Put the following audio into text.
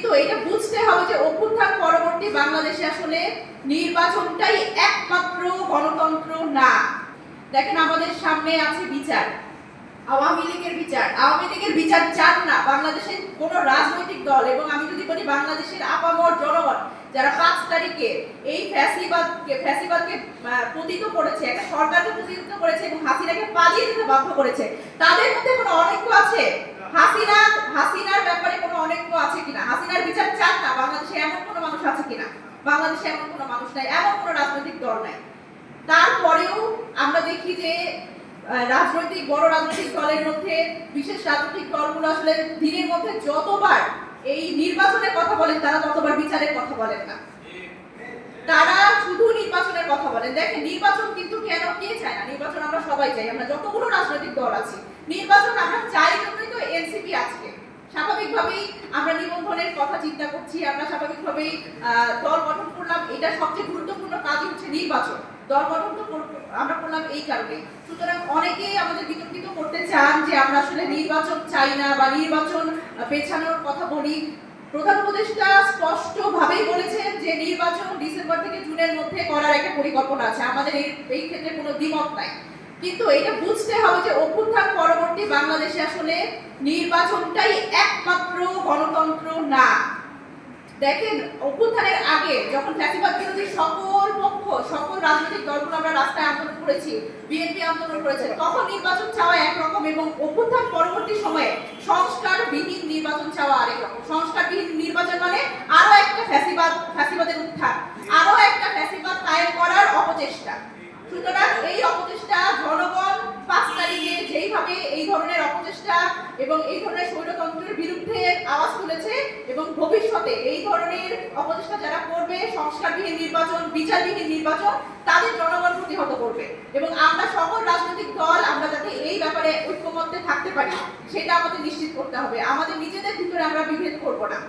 কিন্তু এটা বুঝতে হবে যে অভ্যুত্থান পরবর্তী বাংলাদেশে আসলে নির্বাচনটাই একমাত্র গণতন্ত্র না। দেখেন আমাদের সামনে আছে বিচার, আওয়ামী লীগের বিচার। আওয়ামী লীগের বিচার চান না বাংলাদেশের কোন রাজনৈতিক দল। এবং আমি যদি বলি বাংলাদেশের আপামর জনগণ যারা 5 তারিখে এই ফ্যাসিবাদকে পতিত করেছে, একটা সরকারকে পতিত করেছে এবং হাসিনাকে পালিয়ে যেতে বাধ্য করেছে, তাদের মধ্যে কোনো অনৈক্য আছে? হাসিনার ব্যাপারে কোনো অনৈক্য আছে কিনা? হাসিনার বিচার চান না বাংলাদেশে এমন কোনো মানুষ আছে কিনা? বাংলাদেশে এমন কোনো মানুষ নাই, এমন কোনো রাজনৈতিক দল নাই। তারপরেও আমরা দেখি যে বড় রাজনৈতিক দলের মধ্যে বিশেষ রাজনৈতিক দলগুলো আসলে দিনের মধ্যে যতবার এই নির্বাচনের কথা বলেন তারা ততবার বিচারের কথা বলেন না, তারা শুধু নির্বাচনের কথা বলেন। দেখেন নির্বাচন কিন্তু কেন কে চায় না? নির্বাচন আমরা সবাই চাই, আমরা যতগুলো রাজনৈতিক দল আছি নির্বাচন আমরা চাই জন্যই তো এনসিপি আজকে। স্বাভাবিকভাবেই আমরা নিবন্ধনের কথা চিন্তা করছি, আমরা স্বাভাবিকভাবেই দল গঠন করলাম। এটা সবচেয়ে গুরুত্বপূর্ণ কাজই হচ্ছে নির্বাচন। দল গঠন তো আমরা করলাম এই কারণে। সুতরাং অনেকেই আমাদের বিতর্কিত করতে চান যে আমরা আসলে নির্বাচন চাই না বা নির্বাচন পেছানোর কথা বলি। প্রধান উপদেষ্টা স্পষ্টভাবেই বলেছেন যে নির্বাচন ডিসেম্বর থেকে জুনের মধ্যে করার একটা পরিকল্পনা আছে, আমাদের এই ক্ষেত্রে কোনো দ্বিমত নাই। কিন্তু এটা বুঝতে হবে যে অভ্যুত্থান পরবর্তী বাংলাদেশে আসলে নির্বাচনটাই একমাত্র গণতন্ত্র না। দেখেন অভ্যুত্থানের আগে যখন ফ্যাসিবাদ বিরোধী সকল রাজনৈতিক দলগুলো আমরা রাস্তায় আন্দোলন করেছি, বিএনপি আন্দোলন করেছে, তখন নির্বাচন চাওয়া একরকম এবং অভ্যুত্থান পরবর্তী সময়ে সংস্কারবিহীন নির্বাচন চাওয়া আরেক রকম। সংস্কারবিহীন নির্বাচন মানে আরো একটা ফ্যাসিবাদের উত্থান, আরো একটা ফ্যাসিবাদ কায়েম করার অপচেষ্টা। সুতরাং এই অপচেষ্টা জনগণ 5 তারিখে যেইভাবে এই ধরনের অপচেষ্টা এবং এই ধরনের স্বৈরতন্ত্রের বিরুদ্ধে আওয়াজ তুলেছে এবং ভবিষ্যতে এই ধরনের অপচেষ্টা যারা করবে, সংস্কারবিহীন নির্বাচন, বিচারবিহীন নির্বাচন, তাদের জনগণ প্রতিহত করবে। এবং আমরা সকল রাজনৈতিক দল আমরা যাতে এই ব্যাপারে ঐক্যমত্যে থাকতে পারি সেটা আমাদের নিশ্চিত করতে হবে। আমাদের নিজেদের ভিতরে আমরা বিভেদ করব না।